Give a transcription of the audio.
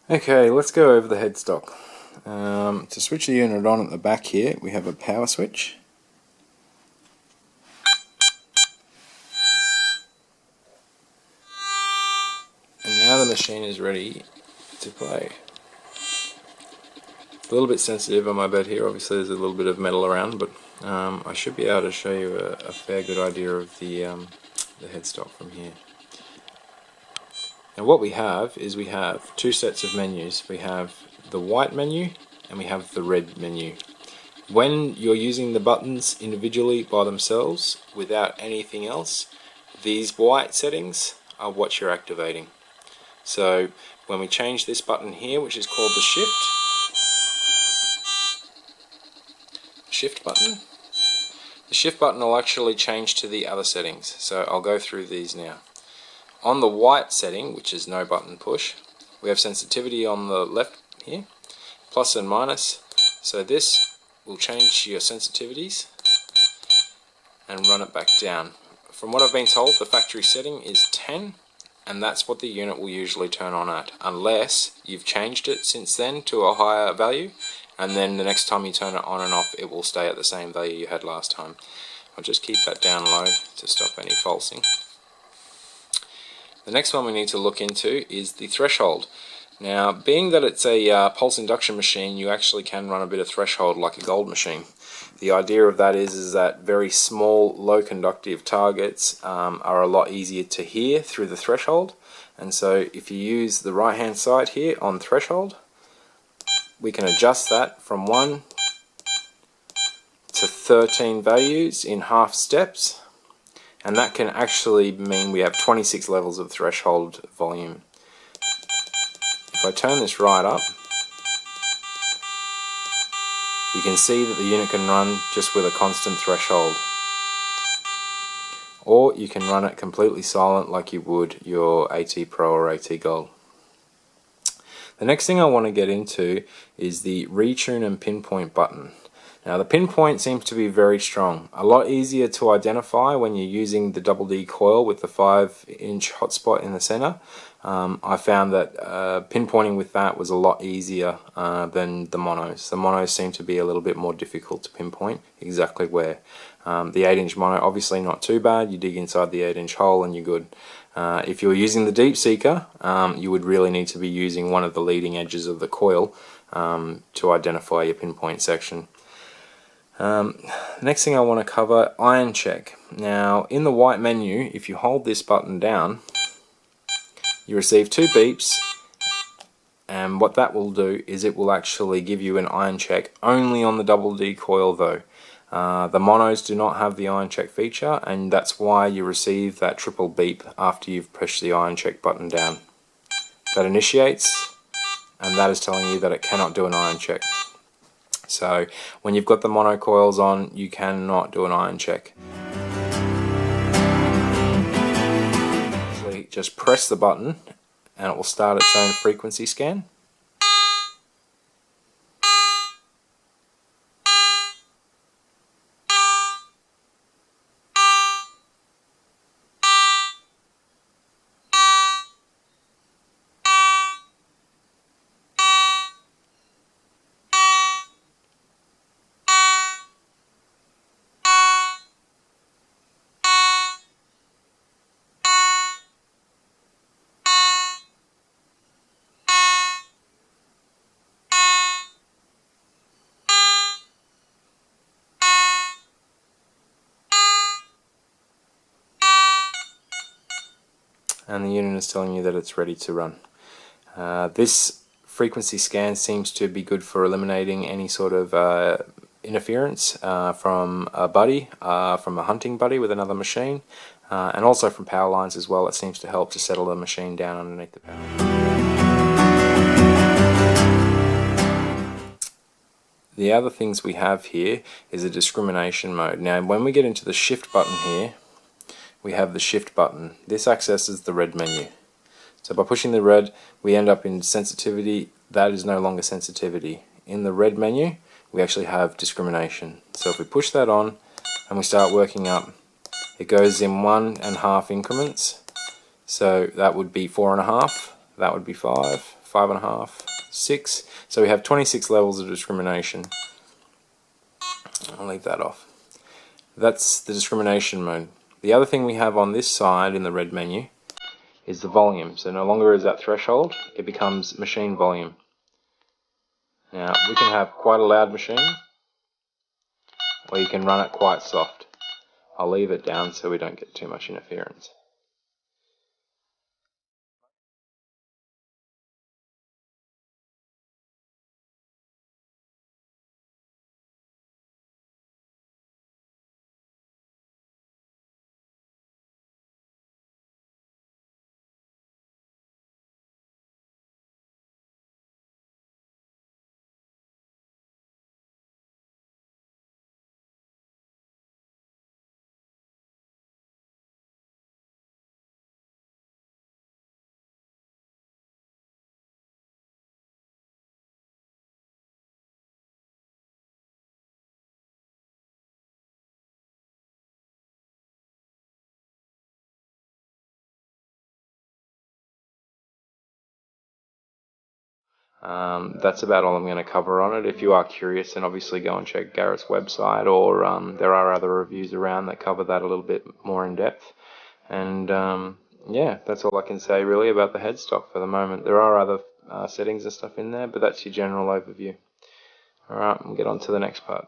Okay, let's go over the headstock. To switch the unit on at the back here, we have a power switch. And now the machine is ready to play. It's a little bit sensitive on my bed here, obviously there's a little bit of metal around, but I should be able to show you a fair good idea of the headstock from here. Now what we have is we have two sets of menus. We have the white menu and we have the red menu. When you're using the buttons individually by themselves without anything else, these white settings are what you're activating. So when we change this button here, which is called the shift button, the shift button will actually change to the other settings. So I'll go through these now. On the white setting, which is no button push, we have sensitivity on the left here, plus and minus. So this will change your sensitivities and run it back down. From what I've been told, the factory setting is 10, and that's what the unit will usually turn on at, unless you've changed it since then to a higher value, and then the next time you turn it on and off, it will stay at the same value you had last time. I'll just keep that down low to stop any falsing. The next one we need to look into is the threshold. Now, being that it's a pulse induction machine, you actually can run a bit of threshold like a gold machine. The idea of that is that very small, low conductive targets are a lot easier to hear through the threshold. And so if you use the right hand side here on threshold, we can adjust that from 1 to 13 values in half steps. And that can actually mean we have 26 levels of threshold volume. If I turn this right up, you can see that the unit can run just with a constant threshold. Or you can run it completely silent like you would your AT Pro or AT Gold. The next thing I want to get into is the retune and pinpoint button. Now the pinpoint seems to be very strong, a lot easier to identify when you're using the double D coil with the 5-inch hotspot in the center. I found that pinpointing with that was a lot easier than the monos. The monos seem to be a little bit more difficult to pinpoint exactly where. The 8-inch mono, obviously not too bad, you dig inside the 8-inch hole and you're good. If you're using the Deep Seeker, you would really need to be using one of the leading edges of the coil to identify your pinpoint section. Next thing I want to cover, iron check. Now in the white menu, if you hold this button down, you receive 2 beeps, and what that will do is it will actually give you an iron check only on the double D coil though. The monos do not have the iron check feature, and that's why you receive that triple beep after you've pushed the iron check button down. That initiates, and that is telling you that it cannot do an iron check. So when you've got the mono coils on, you cannot do an iron check. Actually, just press the button and it will start its own frequency scan. And the unit is telling you that it's ready to run. This frequency scan seems to be good for eliminating any sort of interference from a buddy, from a hunting buddy with another machine, and also from power lines as well. It seems to help to settle the machine down underneath the power. The other things we have here is a discrimination mode. Now when we get into the shift button here, we have the shift button. This accesses the red menu. So by pushing the red, we end up in sensitivity. That is no longer sensitivity. In the red menu, we actually have discrimination. So if we push that on and we start working up, it goes in 1.5 increments. So that would be 4.5, that would be 5, 5.5, 6. So we have 26 levels of discrimination. I'll leave that off. That's the discrimination mode. The other thing we have on this side in the red menu is the volume. So no longer is that threshold, it becomes machine volume. Now we can have quite a loud machine, or you can run it quite soft. I'll leave it down so we don't get too much interference. That's about all I'm going to cover on it. If you are curious, then obviously go and check Garrett's website, or there are other reviews around that cover that a little bit more in depth. And yeah, that's all I can say really about the headstock for the moment. There are other settings and stuff in there, but that's your general overview. Alright, we'll get on to the next part.